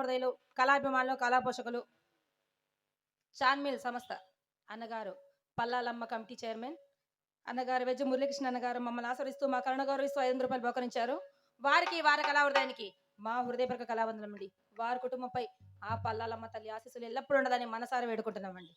హృదయులు, కళాభిమానులు, కళాపోషకులు, షాన్మిల్ సంస్థ అన్నగారు, Pallalamma committee chairman అన్నగారు, వెజ్జ మురళీకృష్ణ అన్నగారు మమ్మల్ని ఆశరిస్తూ మా కరుణ గౌరవిస్తూ 500 రూపాయలు బహుకరించారు. వారికి వారి కళాహృదయానికి మా హృదయపూర్వక కళావందనమండి. వారి కుటుంబంపై ఆ పల్లాలమ్మ తల్లి ఆశీస్సులు ఎల్లప్పుడూ ఉండదని మనసారా వేడుకుంటున్నామండి.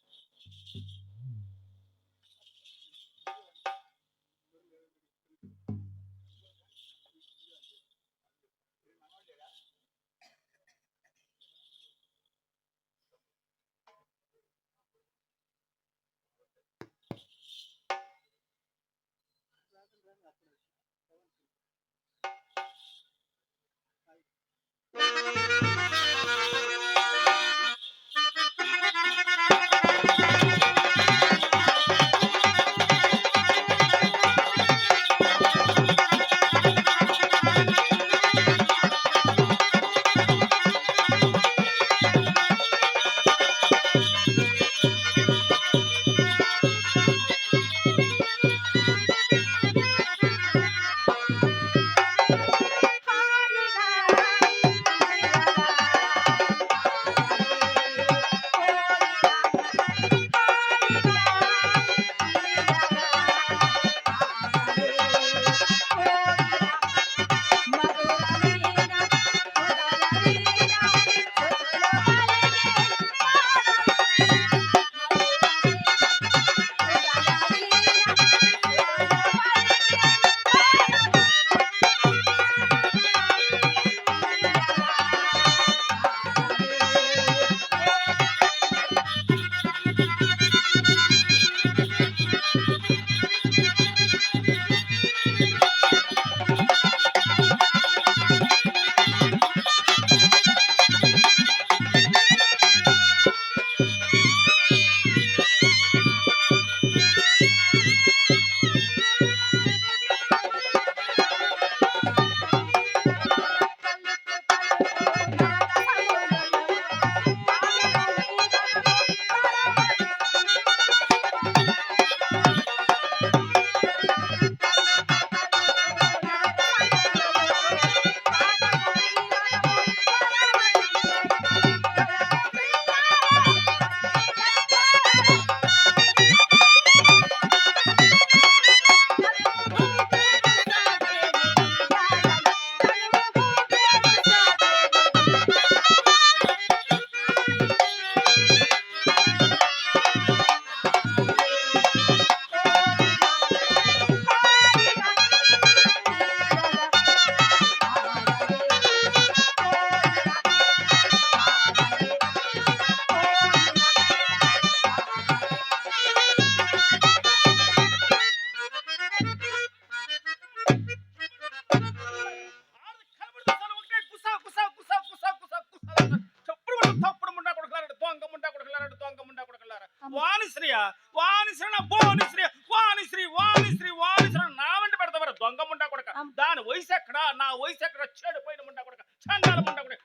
వాణిశ్రీ వాణిశ్రీ వాణిశ్రీ వాణిశ్రీ వాణిశ్రీ వాణిశ్రీ నా వెంట పెడతావారు దొంగ ముండా కొడక. దాని వయసు ఎక్కడ, నా వయసు ఎక్కడ, చెడిపోయిన ముండా కొడక, చండాల ముండా కొడక,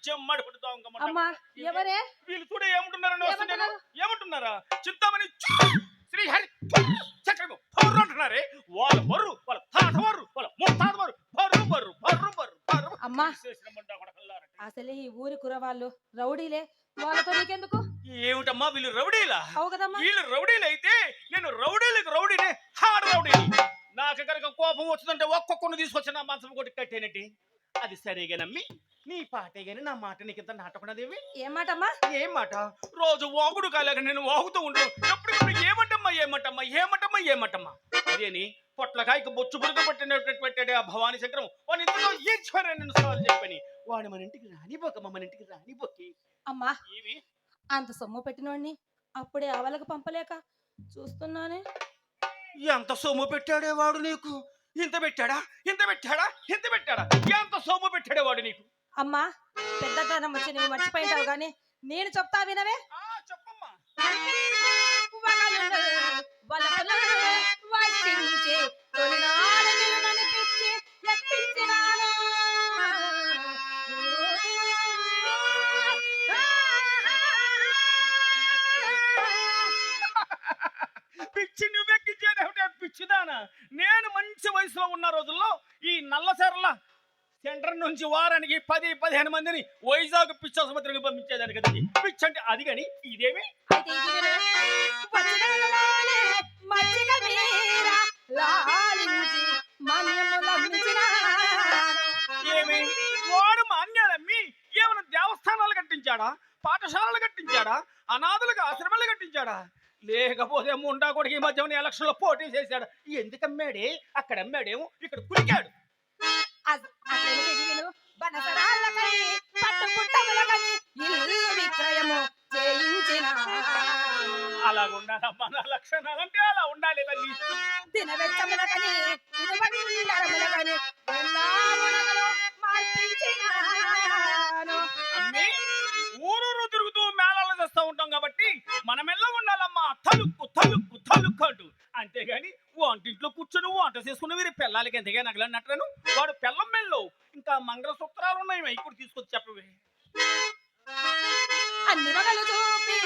జమ్మడి కొడు దొంగ ముండా. ఎవరే వీళ్ళు చూడ ఏమంటున్నారని వస్తుంటే ఏమంటున్నారా? చింతామణి శ్రీహరి చక్రము పౌరు అంటున్నారే. వాళ్ళ బర్రు, వాళ్ళ తాత బర్రు, వాళ్ళ ముత్తాత బర్రు, బర్రు బర్రు బర్రు బర్రు బర్రు అమ్మా. చేసిన ముండా కొడకల్లారా. అసలే ఈ ఊరి కురవాళ్ళు రౌడీలే, వాళ్ళతో నీకెందుకు? ఏమిటమ్మా వీళ్ళు రౌడీలా? అవు కదమ్మా. వీళ్ళు రౌడీలు అయితే నేను రౌడీలకు రౌడీనే, హాడ్ రౌడీని. నాకు కనుక కోపం వచ్చిందంటే ఒక్కొక్కరిని తీసుకొచ్చి నా మంచం కొట్టి కట్టేనటి. అది సరిగా నమ్మి నీ పాటే గాని నా మాట నీకింత నాటకున్నదేవి. ఏం మాటమ్మా? ఏం మాట? రోజు వాగుడు కాలేక నేను వాగుతూ ఉండు. ఎప్పుడు ఏమంటమ్మా ఏమంటమ్మా ఏమంటమ్మా ఏమంటమ్మా అదేని పొట్లకాయకు బొచ్చు బురద పట్టినట్టు పెట్టాడే ఆ భవానీ శంకరం. వాడిని ఇంతలో ఈశ్వరని నేను సార్లు చెప్పని వాడు మన ఇంటికి రానిపోకమ్మా, మన ఇంటికి రానిపోకి. అమ్మా, ఏమి అంత సొమ్ము పెట్టినోడిని అప్పుడే అవలకు పంపలేక చూస్తున్నానే. ఎంత సొమ్ము పెట్టాడే వాడు నీకు? ఇంత పెట్టాడా, ఇంత పెట్టాడా, ఇంత పెట్టాడా? ఎంత సొమ్ము పెట్టాడే వాడు నీకు? అమ్మా, పెద్దతనం వచ్చి నువ్వు మర్చిపోయింటావు గాని నేను చెప్తా వినవే. చెప్పమ్మా. పిచ్చి నువ్వెక్కించేదేమిటే పిచ్చిదానా? నేను మంచి వయసులో ఉన్న రోజుల్లో ఈ నల్లసెరల సెంటర్ నుంచి వారానికి 10-15 మందిని వైజాగ్ పిచ్చి ఆసుపత్రికి పంపించేదాన్ని కదండి. పిచ్చి అంటే అది కానీ ఇదేమి అయితే ఇది విను. వచ్చిన వేళలోనే మజ్జిగ మీర లాలించి మన్యములమ్మించినాను. ఏమి వాడు మాన్యాలమ్మి ఏమైనా దేవస్థానాలు కట్టించాడా, పాఠశాలలు కట్టించాడా, అనాథులకు ఆశ్రమాలు కట్టించాడా, లేకపోతే ముండా కూడా ఈ మధ్య ఎలక్షన్ లో పోటీ చేశాడు. ఎందుకు అమ్మాడే? అక్కడ అమ్మాడేమో ఇక్కడ కురికాడు. అసలు ఇది విను. బనసరాళ్ళకై పట్టుపుట్టములకని ఇల్లు విక్రయము చేయించినాను. అలాగుండాలమ్మా నా లక్షణాలంటే అలా ఉండాలి తల్లి. దినవెచ్చములకని తిరుబండరములకని ఎల్లామునగలు మార్పించినాను. అమ్మి ఊరూరు తిరుగుతూ మేళాలు చేస్తూ ఉంటాం కాబట్టి మనమెల్ల ఉండాలమ్మా తలుక్కు తలుక్కు తలుక్కు అంటూ. అంతేగాని వంటింట్లో కూర్చొని వంట చేసుకుని వీరి పిల్లలకి ఎంతగా నగలన్నట్లను వాడు పిల్లం మెల్లో ఇంకా మంగళసూత్రాలు ఉన్నాయి ఇప్పుడు తీసుకొచ్చి చెప్పవే. అన్ని మగలు చూపి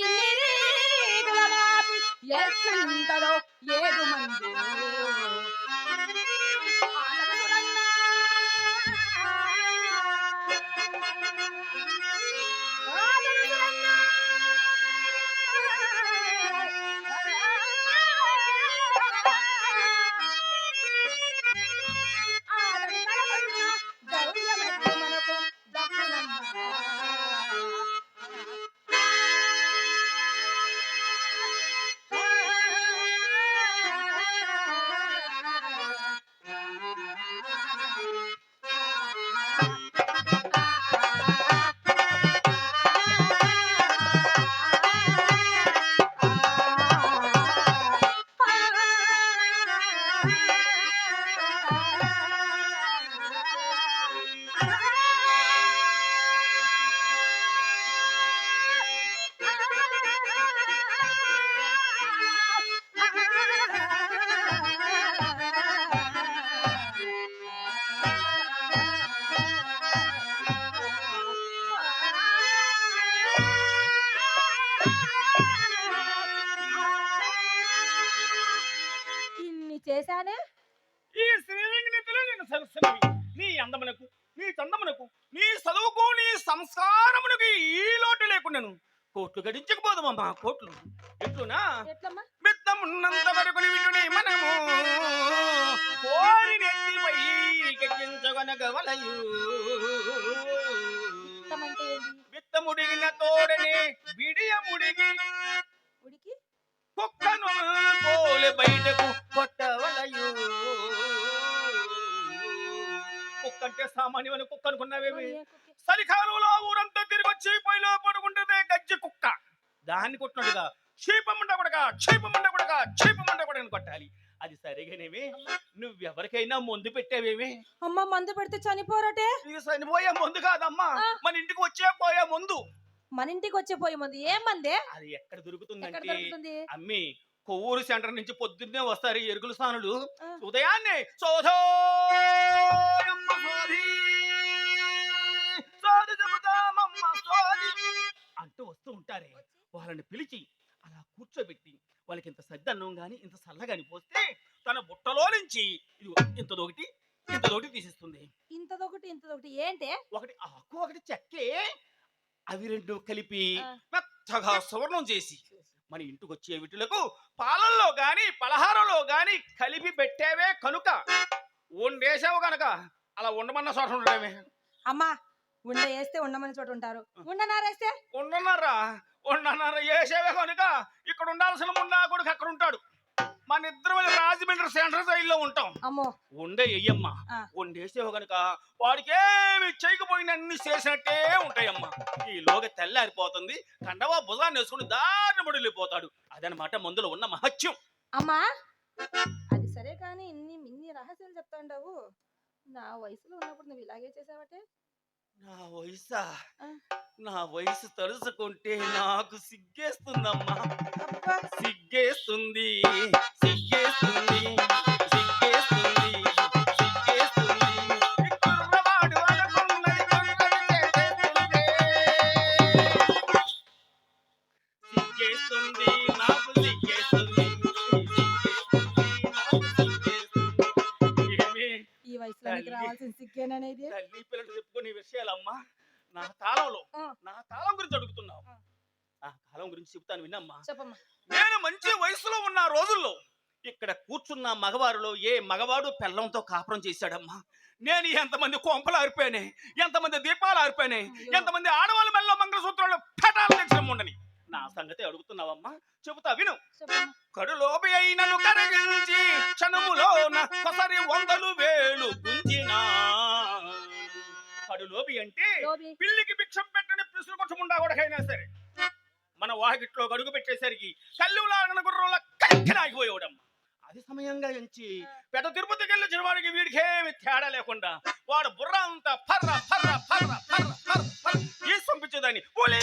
ఇన్ని రీతుల వాపి ఎట్లుంటదో ఏడు మంది ఆటలురన్నా. ఆటలురన్నా. ఆటలు కలగన్నా గౌరవమెట్టు మనకు దక్కునమ్మా. ఇన్ని చేశానే. ఈ శ్రీరంగనిధిలో నేను సరస్సునవి నీ అందమునకు నీ చందమునకు నీ చదువుకు నీ సంస్కారమునకు ఈ లోటు లేకుండాను కోట్లు గడించకపోదామమ్మా కోట్లు. ఎట్లునా ఎట్లమ్మా? మిత్తమున్నంత వరకు విటుని మనము కోరి నెత్తిపై కెక్కించగనగవలయు. ఇష్టమంటే ఏంటి? విత్తముడిగిన తోడనే బిడియముడిగి ఉడికి కుక్కను పోలే బయటకు కొట్టవలయు. కుక్క అంటే సామాన్యమైన కుక్క అనుకున్నావేమి? చలికాలంలో ఊరంతా తిరిగి వచ్చి పొయ్యిలో పడుకుంటుందే గజ్జి కుక్క. దాన్ని కొట్టినట్టుగా చీపమండ కొడక చీపమండ కొడక చీపమండ కొడకని కొట్టాలి. అది సరిగానేమి నువ్వెవరికైనా మందు పెట్టావేమి? అమ్మ మందు పెడితే చనిపోరటే. ఇది చనిపోయే మందు కాదమ్మా, మన ఇంటికి వచ్చే పోయే మందు. మన ఇంటికి వచ్చే పోయే మందు ఏం మందే? అది ఎక్కడ ఎక్కడ దొరుకుతుందంటే దొరుకుతుంది? అమ్మి కొవ్వూరు సెంటర్ నుంచి పొద్దున్నే వస్తారు ఈ ఎరుగుల స్నానులు. ఆ. ఉదయాన్నే సోధోయమ్మ సోధి సోది చెబుతామమ్మ సోది అంటూ వస్తూ ఉంటారే, వాళ్ళని పిలిచి అలా కూర్చోబెట్టి వాళ్ళకి ఇంత సద్దన్నం గాని ఇంత సల్లగాని పోస్తే తన బుట్టలో నుంచి ఇది ఇంతదొకటి ఇంతదొకటి తీసిస్తుంది. ఇంతదొకటి ఏంటే? ఒకటి ఆకు ఒకటి చెక్కే, అవి రెండు కలిపి ఆ. మెత్తగా సువర్ణం చేసి మన ఇంటికి వచ్చే వీటిలకు పాలల్లో గాని పలహారంలో గాని కలిపి పెట్టేవే కనుక వండేసావు కనుక అలా ఉండమన్న చోట ఉండడమే. అమ్మా ఉండ వేస్తే ఉండమని చోట ఉంటారు, ఉండనారేస్తే ఉండన్నారా వేసేవే కనుక ఇక్కడ ఉండాల్సిన ముండా కొడుకు అక్కడ ఉంటాడు. మన ఇద్దరం రాజమండ్రి సెంట్రల్ జైల్లో ఉంటాం. అమ్మో ఉండే ఎయ్యమ్మా ఆ. వండేసేవు కనుక వాడికి ఏమి చేయకపోయిన అన్ని చేసినట్టే ఉంటాయమ్మా. ఈలోగా తెల్లారిపోతుంది, కండవా భుజాన్ని వేసుకుని దారిని వెళ్ళిపోతాడు. అదనమాట మందులో ఉన్న మహత్యం. అమ్మా అది సరే కానీ ఇన్ని రహస్యాలు చెప్తా ఉంటావు. నా వయసులో ఉన్నప్పుడు నువ్వు ఇలాగే చేసావటే. నా వయసు తలుసుకుంటే నాకు సిగ్గేస్తుందమ్మా. అబ్బా సిగ్గేస్తుంది సిగ్గేస్తుంది సిగ్గేస్తుంది సిగ్గేస్తుంది. ఈ కుర్రవాడు అనుకున్నది కుర్రది చేసేస్తుంది. సిగ్గేస్తుంది నాకు సిగ్గేస్తుంది సిగ్గేస్తుంది నాకు సిగ్గేస్తుంది. ఏమి ఈ వయసులో నీకు రావాల్సిన సిగ్గు ఇంకేననేది తల్లి పిల్లలు చెప్పుకునే విషయాలమ్మా. నా కాలంలో ఆ, నా కాలం గురించి అడుగుతున్నావు. ఆ. నా కాలం గురించి చెప్తాను విన్నమ్మా. చెప్పమ్మా. నేను మంచి వయసులో ఉన్న రోజుల్లో ఇక్కడ కూర్చున్న మగవారిలో ఏ మగవాడు పెళ్ళంతో కాపురం చేశాడమ్మా. నేను ఎంతమంది కొంపలు ఆరిపోయానే, ఎంతమంది దీపాలు ఆరిపోయాయి, అయ్యో. ఎంతమంది ఆడవాళ్ళ మెల్ల మంగళసూత్రాలు పెటాలు తెచ్చడం ఉండని. నా సంగతి అడుగుతున్నావమ్మా, చెబుతా విను. చెప్పమ్మా. కడులోబి అయినను కరగించి క్షణములోన కొసరి 100,000 గుంజినా. కడులోబి అంటే లోబి. పిల్లికి భిక్షం పెట్టని పిసురు కొట్టముండా కూడా సరే మన వాకిట్లో అడుగు పెట్టేసరికి కల్లులాడిన గుర్రంలో కక్కిన ఆగిపోయేవాడమ్మ. అది సమయంగా ఎంచి పెద్ద తిరుపతికి వెళ్ళిన వాడికి వీడికి ఏమి తేడా లేకుండా వాడు బుర్ర అంతా ఫర్ర ఫర్ర ఫర్ర ఫర్ర ఫర్ర ఫర్ర ఈ పంపించేదాన్ని పోలే.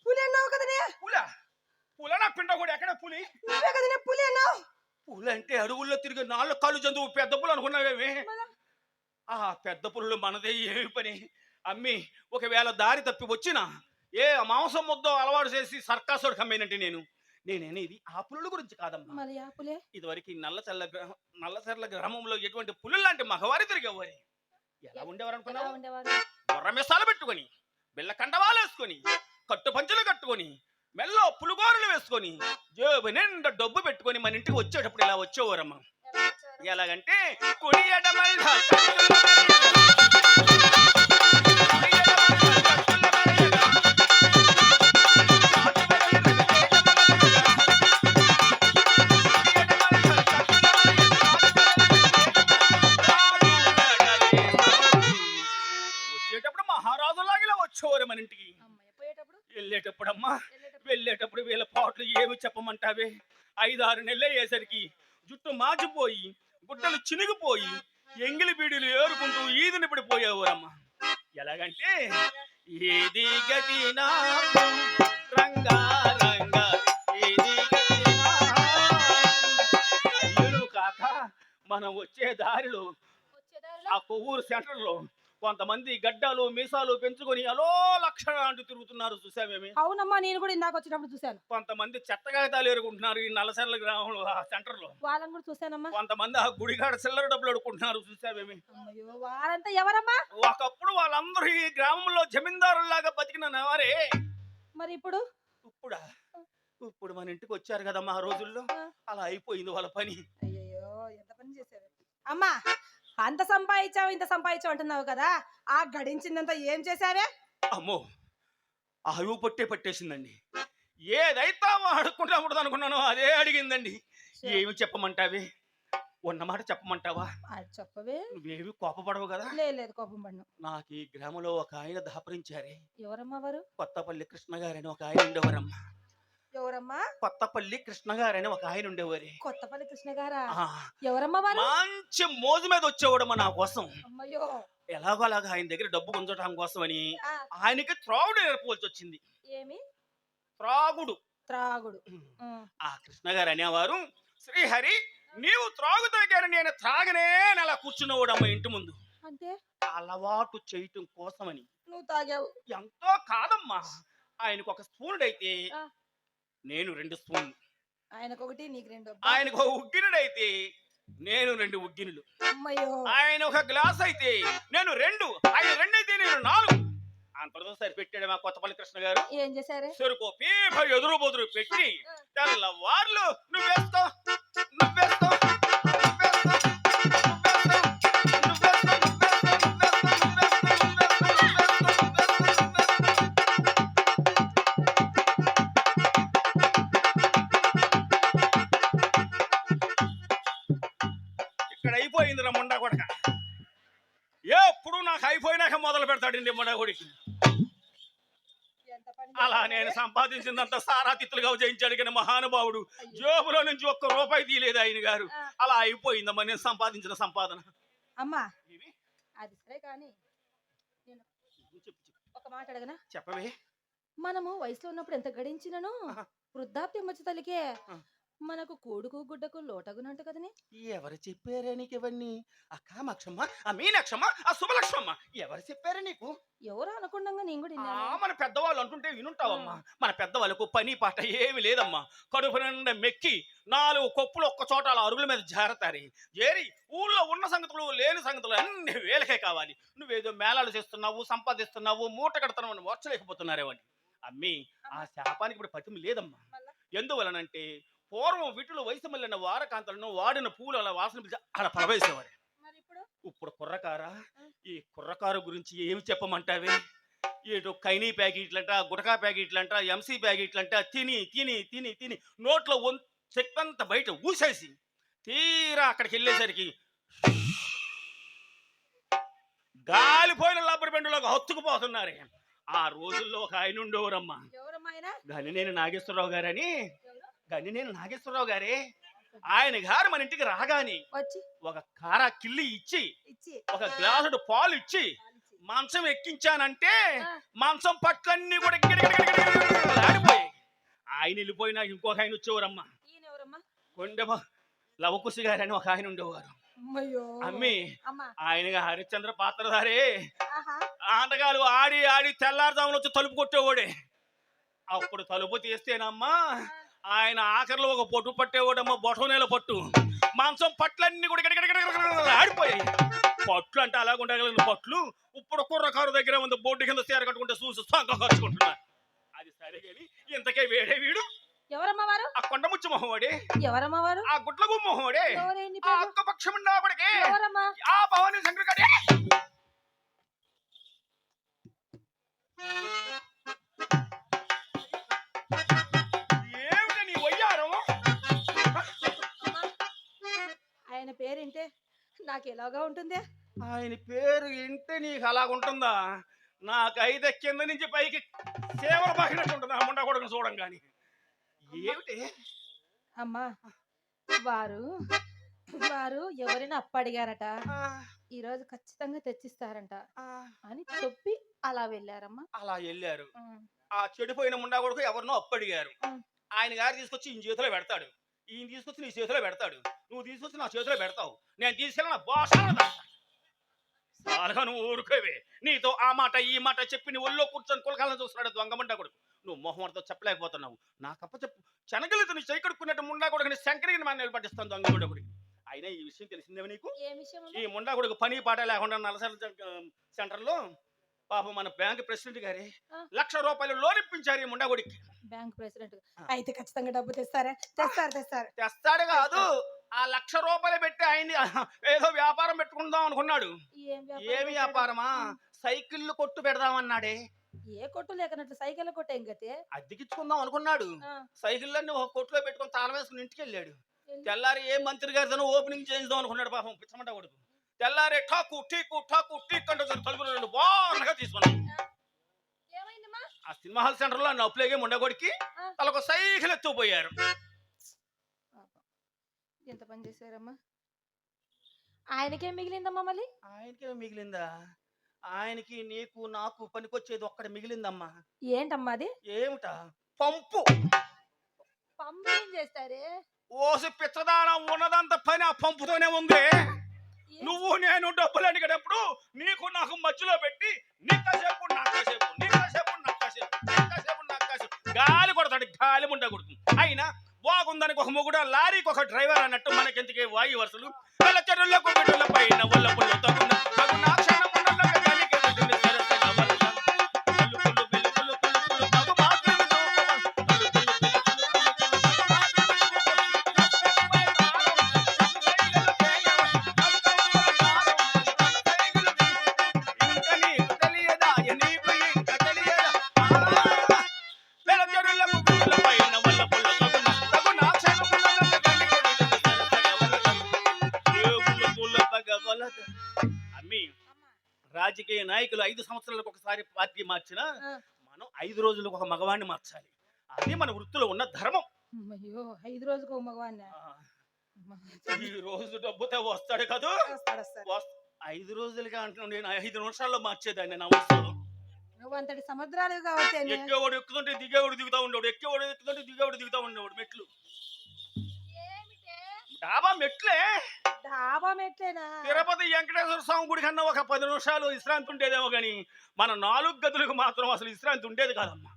పులి అన్నావు కదనే, పుల పుల నా పిండ కూడా ఎక్కడ పులి? నువ్వే కదనే పులి అన్నావు. పులి అంటే అడవుల్లో తిరిగి 4 కాళ్ళు జంతువు పెద్ద పులు అనుకున్నావేమి? ఆ పెద్ద పులులు మనదే ఏమి పని? అమ్మి ఒకవేళ దారి తప్పి వచ్చినా ఏ మాంసం ముద్దో అలవాటు చేసి సర్కాసుడు కమ్మేనంటే నేనేది ఆ పులుల గురించి కాదమ్మా. మరి ఆ పులే ఇదివరకు నల్లచర్ల గ్రామంలో ఎటువంటి పులులు లాంటి మగవారి తిరిగేవారి. ఎలా ఉండేవారు ఎలా అనుకున్నావు? ఉండేవారు? బుర్ర మిసాలు పెట్టుకొని బిళ్ళ కండవాలు వేసుకొని కట్టు పంచులు కట్టుకొని మెల్లో పులుగోరలు వేసుకొని జేబు నిండా డబ్బు పెట్టుకొని మన ఇంటికి వచ్చేటప్పుడు ఇలా వచ్చేవారమ్మా. ఎలాగంటే కుడి ఎడమల వచ్చేటప్పుడు మహారాజులాగా ఇలా వచ్చేవారు మన ఇంటికి. అమ్మాయి పోయేటప్పుడు వెళ్ళేటప్పుడమ్మా వెళ్ళేటప్పుడు వెళ్ళేటప్పుడు వీళ్ళ పాటలు ఏమి చెప్పమంటావే? 5-6 నెలలు అయ్యేసరికి జుట్టు మాచిపోయి గుడ్డలు చినిగిపోయి ఎంగిలి బీడీలు ఏరుకుంటూ ఈదిని పడిపోయేవారమ్మా. ఎలాగంటే ఏది గతి నాకు రంగా రంగా ఏది గతి అయ్యను కాక మనం వచ్చే దారిలో వచ్చేదారిలో ఆ కొవ్వూరు సెంటర్లో కొంతమంది గడ్డాలు మీసాలు పెంచుకొని అలో లక్షణ అంటూ తిరుగుతున్నారు, చూసామేమి? అవునమ్మా, నేను కూడా ఇందాక వచ్చినప్పుడు చూశాను. కొంతమంది చెత్తగాయతాలు ఏరుకుంటున్నారు ఈ నల్లసర్ల గ్రామంలో ఆ సెంటర్ లో. వాళ్ళని కూడా చూశానమ్మా. కొంతమంది ఆ గుడిగాడ చిల్లర డబ్బులు అడుకుంటున్నారు, చూసామేమి? అమ్మయ్యో, వారంతా ఎవరమ్మా? ఒకప్పుడు వాళ్ళందరూ ఈ గ్రామంలో జమీందారులాగా బతికిన వారే. మరి ఇప్పుడు ఇప్పుడు మన ఇంటికి వచ్చారు కదమ్మా. ఆ రోజుల్లో అలా అయిపోయింది వాళ్ళ పని. అయ్యయ్యో, ఎంత పని చేశారు అమ్మా. అంత సంపాదించావు ఇంత సంపాదించావు అంటున్నావు కదా, ఆ గడించిందంతా ఏం చేశావే? అమ్మో, ఆయువు పట్టేసిందండి. ఏదైతే అడుక్కుంటామూడదు అనుకున్నానో అదే అడిగిందండి. ఏమి చెప్పమంటావే? ఉన్నమాట చెప్పమంటావా? అది చెప్పవే. నువ్వేమి కోపపడవు కదా? లేదు, కోపం పడినా. నాకు ఈ గ్రామంలో ఒక ఆయన దాపరించారే. ఎవరమ్మా వారు? కొత్తపల్లి కృష్ణ గారని ఒక ఆయన ఉండేవారమ్మా. ఎవరమ్మా? కొత్తపల్లి కృష్ణ గారని ఒక ఆయన ఉండేవారు. కొత్తపల్లి కృష్ణ గారా? ఆ, ఎవరమ్మా వారు? మంచి మోజు మీద వచ్చేవాడమ్మా నా కోసం. అమ్మయ్యో. ఎలాగో అలాగా ఆయన దగ్గర డబ్బు గుంజటం కోసం అని ఆ, ఆయనకి త్రాగుడు నేర్పవలసి వచ్చింది. ఏమి? త్రాగుడు. త్రాగుడు. ఆ కృష్ణ గారు అనేవారు, శ్రీహరి నీవు త్రాగుతాగాని నేను త్రాగనే అలా కూర్చున్నవాడమ్మ ఇంటి ముందు. అంటే అలవాటు చేయటం కోసమని. నువ్వు తాగావు. ఎంతో కాదమ్మా, ఆయనకు ఒక స్పూనుడు అయితే ఆ. నేను 2 స్పూన్లు, ఆయనకొకటి నీకు 2. ఆయనకు ఒక ఉగ్గినుడు అయితే నేను 2 ఉగ్గినులు, అమ్మయ్యో. ఆయన ఒక గ్లాస్ అయితే నేను 2, ఆయన 2 అయితే నేను 4. అంతటితో సరిపెట్టాడు మా కొత్తపల్లి కృష్ణ గారు. ఏం చేశారే? చెరుకు పీప ఎదురు బొదురు పెట్టి తెల్లవార్లు నువ్వేస్తా నువ్వేస్తా ఇక్కడ అయిపోయింది రా ముండా కొడక. ఎప్పుడు నాకు అయిపోయినాక మొదలు పెడతాడండి ముండా కొడికి. ఎంత పని అలా చేశారే? నేను సంపాదించినంత సారాతిత్తులుగా చేయించాడు కానీ మహానుభావుడు జోబులో నుంచి ఒక్క రూపాయి తీయలేదు ఆయన గారు. ఆ. అలా అయిపోయిందమ్మా నేను సంపాదించిన సంపాదన. అమ్మా, ఇది అది సరే కానీ నేను చెప్పు ఒక మాట అడగనా? చెప్పవే. మనము వయసులో ఉన్నప్పుడు ఎంత గడించినను ఆహా. వృద్ధాప్యం వచ్చే తల్లికే ఆ. మనకు కూడుకు గుడ్డకు లోటగునంట కదనే. ఎవరు చెప్పారా నీకు ఇవన్నీ? ఆ కామాక్షమ్మ, ఆ మీనాక్షమ్మ, ఆ శుభలక్ష్మమ్మ ఎవరు చెప్పారా నీకు? ఎవరు అనకుండంగా నేను కూడా విన్నాను. మన పెద్దవాళ్ళు అంటుంటే వినుంటావమ్మా. మన పెద్దవాళ్ళకు పని పాట ఏమి లేదమ్మా. కడుపు నిండా మెక్కి 4 కొప్పులు ఒక్క చోట అలా అరుగుల మీద జారతారి ఏరి ఊళ్ళో ఉన్న సంగతులు లేని సంగతులు అన్ని వేలకే కావాలి. నువ్వేదో మేళాలు చేస్తున్నావు, సంపాదిస్తున్నావు, మూట కడుతున్నావు అని ఓర్చలేకపోతున్నారేవని. అమ్మి, ఆ శాపానికి ఇప్పుడు పతిమి లేదమ్మా. ఎందువలనంటే పూర్వం విటులు వయసు మళ్ళిన వారకాంతలను వాడిన పూలు అలా వాసన పిలిచి అలా ప్రవేశేవారు. మరి ఇప్పుడు ఇప్పుడు కుర్రకారా, ఈ కుర్రకారు గురించి ఏమి చెప్పమంటావే? ఏటో కైనీ ప్యాకెట్లంట, గుటకా ప్యాకెట్లంట, ఎంసీ ప్యాకెట్లంట తిని తిని తిని తిని నోట్లో చెక్కంత బయట ఊసేసి తీరా అక్కడికి వెళ్ళేసరికి గాలిపోయిన రబ్బర్ బెండులోకి హత్తుకుపోతున్నారే. ఆ రోజుల్లో ఒక ఆయన ఉండేవారమ్మా, ఎవరమ్మా ఆయన? గనినేని నాగేశ్వరరావు గారని. ఎవరు? గనినేని నాగేశ్వరరావు గారే. ఆయన గారు మన ఇంటికి రాగాని వచ్చి ఒక కారా కిల్లి ఇచ్చి ఇచ్చి ఒక గ్లాసుడు పాలు ఇచ్చి మంచం ఎక్కించానంటే మంచం పట్లన్నీ కూడా ఆడిపోయాయి. ఆయన వెళ్ళిపోయినా ఇంకొక ఆయన వచ్చేవారమ్మా, ఈయన ఎవరమ్మా? కొండె లవకుశి గారని ఒక ఆయన ఉండేవారు. అమ్మయ్యో అమ్మి, అమ్మా. ఆయనగా హరిశ్చంద్ర పాత్రధారే. ఆహా. ఆటగాలు ఆడి ఆడి తెల్లారుజామున వచ్చి తలుపు కొట్టేవాడే. అప్పుడు తలుపు తీస్తేనమ్మా ఆయన ఆఖరిలో ఒక పొట్టు పట్టేవాడమ్మా, బొటనేల పట్టు. మాంసం పట్లన్నీ కూడా ఆడిపోయాయి. పట్లు అంటే అలాగ ఉండగలిగిన పట్లు ఇప్పుడు కుర్రకారు దగ్గర ఉంది, బోర్డు కింద చీర కట్టుకుంటే చూసి సంక ఖర్చుకుంటున్నారు. అది సరే గాని ఇంతకే వేడే వీడు ఎవరమ్మా వారు? ఆ కొండముచ్చు మొహవాడే, ఎవరమ్మా వారు? ఆ గుట్లగు మొహవాడే, ఎవరేంటి ఆ పేరు? అక్క పక్షం ఉండబడికే ఎవరమ్మా? ఆ భవానీ శంకర్ గడే. ఏమిటి నీ వయ్యారం? ఆయన పేరేంటే నాకు ఎలాగా ఉంటుంది? ఆయన పేరు వింటే నీకు అలాగుంటుందా? నాకు 5 కింద నుంచి పైకి సేవలు బాగినట్టు ఉంటుంది ఆ ముండా కొడుకుని చూడం కానీ. ఏమిటి అమ్మా, వారు వారు ఎవరైనా అప్పు అడిగారట, ఈ రోజు ఖచ్చితంగా తెచ్చిస్తారంట అని చెప్పి అలా వెళ్ళారమ్మా. అలా వెళ్ళారు. ఆ చెడిపోయిన ముండా కొడుకు ఎవరినో అప్పు అడిగారు. ఆయన గారు తీసుకొచ్చి ఈయన చేతిలో పెడతాడు, ఈయన తీసుకొచ్చి నీ చేతిలో పెడతాడు, నువ్వు తీసుకొచ్చి నా చేతిలో పెడతావు, నేను తీసుకెళ్ళి నా బాసాలు సాలుగా నువ్వు ఊరుకోవే. నీతో ఆ మాట ఈ మాట చెప్పి నీ ఒళ్ళో కూర్చొని కులకాలను చూస్తున్నాడు దొంగమండా కొడుకు. నువ్వు మొహమ్మడితో చెప్పలేకపోతున్నావు. నాకప్ప చెప్పు, శనగలితో నీ చేయి కడుక్కున్నట్టు ముండా కొడుకుని శంకరికి మనం నిలబడిస్తాను దొంగమండా కొడుకు. అయినా ఈ విషయం తెలిసిందేమో నీకు? ఏ విషయం? ఈ ముండా కొడుకు పని పాట లేకుండా నలసరి సెంటర్లో పాపం మన బ్యాంక్ ప్రెసిడెంట్ గారి ₹1,00,000 లోన్ ఇప్పించారు ఈ ముండా కొడుకు. బ్యాంక్ ప్రెసిడెంట్ అయితే ఖచ్చితంగా డబ్బు తెస్తారా? తెస్తారు. తెస్తాడు కాదు, ఆ ₹1,00,000 పెట్టి ఆయన్ని ఏదో వ్యాపారం పెట్టుకుందాం అనుకున్నాడు. ఏమి వ్యాపారమా? సైకిళ్ళు కొట్టు పెడదామన్నాడే. ఏ కొట్టు లేకనట్లు సైకిల్ కొట్టు ఏం గతే? అద్దెకిచ్చుకుందాం అనుకున్నాడు. సైకిళ్ళన్నీ ఒక కొట్టులో పెట్టుకుని తాళం వేసుకుని ఇంటికి వెళ్ళాడు. తెల్లారి ఏ మంత్రి గారితో ఓపెనింగ్ చేద్దాం అనుకున్నాడు పాపం పిచ్చమంట కొడుకు. తెల్లారి ఠాకు ఠీకు ఠాకు ఠీక్ అంటే తలుపులు బాగా తీసుకున్నాడు. ఆ సినిమా హాల్ సెంటర్ లో నప్పులేగే ముండగొడికి తలకు సైకిల్ ఎత్తుకుపోయారు. ఎంత పని చేశారమ్మా? ఆయనకేం మిగిలిందమ్మా? మళ్ళీ ఆయనకేం మిగిలిందా? ఆయనకి నీకు నాకు పనికొచ్చేది ఒక్కటి మిగిలిందమ్మా. ఏంటమ్మా అది? ఏమిటా? పంపు. పంపు ఏం చేస్తారే? ఓసి పిచ్చదానం ఉన్నదంత పని ఆ పంపుతోనే ఉంది. నువ్వు నేను డబ్బులు అడిగేటప్పుడు నీకు నాకు మధ్యలో పెట్టి నీకాసేపు నాకాసేపు నీకాసేపు నాకాసేపు నీకాసేపు నాకాసేపు గాలి కొడతాడు, గాలి ముండ కొడుతుంది. అయినా బాగుందానికి ఒక మొగుడు, లారీకి ఒక డ్రైవర్ అన్నట్టు మనకెందుకే వాయు వరుసలు. వాళ్ళ చెరువులకు బిడ్డల పైన వల్ల పుల్లు తగున తగున క్షణం ఉండగా గాలికి ఎదుగుతుంది సరసగా వలస. పుల్లు పుల్లు పిల్లు పుల్లు పుల్లు పుల్లు తగు మాత్రం రాజకీయ నాయకులు 5 సంవత్సరాలకు ఒకసారి పార్టీ మార్చినా మనం 5 రోజులకు ఒక మగవాడిని మార్చాలి. అది మన వృత్తిలో ఉన్న ధర్మం. అయ్యో 5 రోజులకు మగవాడిని. ఈ రోజు డబ్బుతో వస్తాడు కదా, 5 రోజులుగా అంటున్నాను. నేను 5 నిమిషాల్లో మార్చేదాన్ని నా వస్తువులు. నువ్వు అంతటి సముద్రాలు కాబట్టి ఎక్కేవాడు ఎక్కుతుంటే దిగేవాడు దిగుతా ఉండేవాడు, ఎక్కేవాడు ఎక్కుతుంటే దిగేవాడు దిగుతా ఉండేవాడు మెట్లు. డాబా మెట్లే డాబా మెట్లేనా? తిరుపతి వెంకటేశ్వర స్వామి గుడి కన్నా ఒక 10 నిమిషాలు విశ్రాంతి ఉండేదేమో గాని మన 4 గదులకు మాత్రం అసలు విశ్రాంతి ఉండేది కాదమ్మా.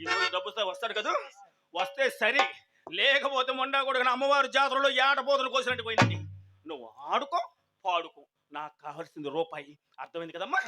ఈ రోజు డబ్బుతో వస్తాడు కదా, వస్తే సరి, లేకపోతే మొండా కూడా అమ్మవారి జాతరలో ఏటపోతలు కోసినట్టు పోయింది. నువ్వు ఆడుకో పాడుకో, నాకు కావాల్సింది రూపాయి. అర్థమైంది కదమ్మా?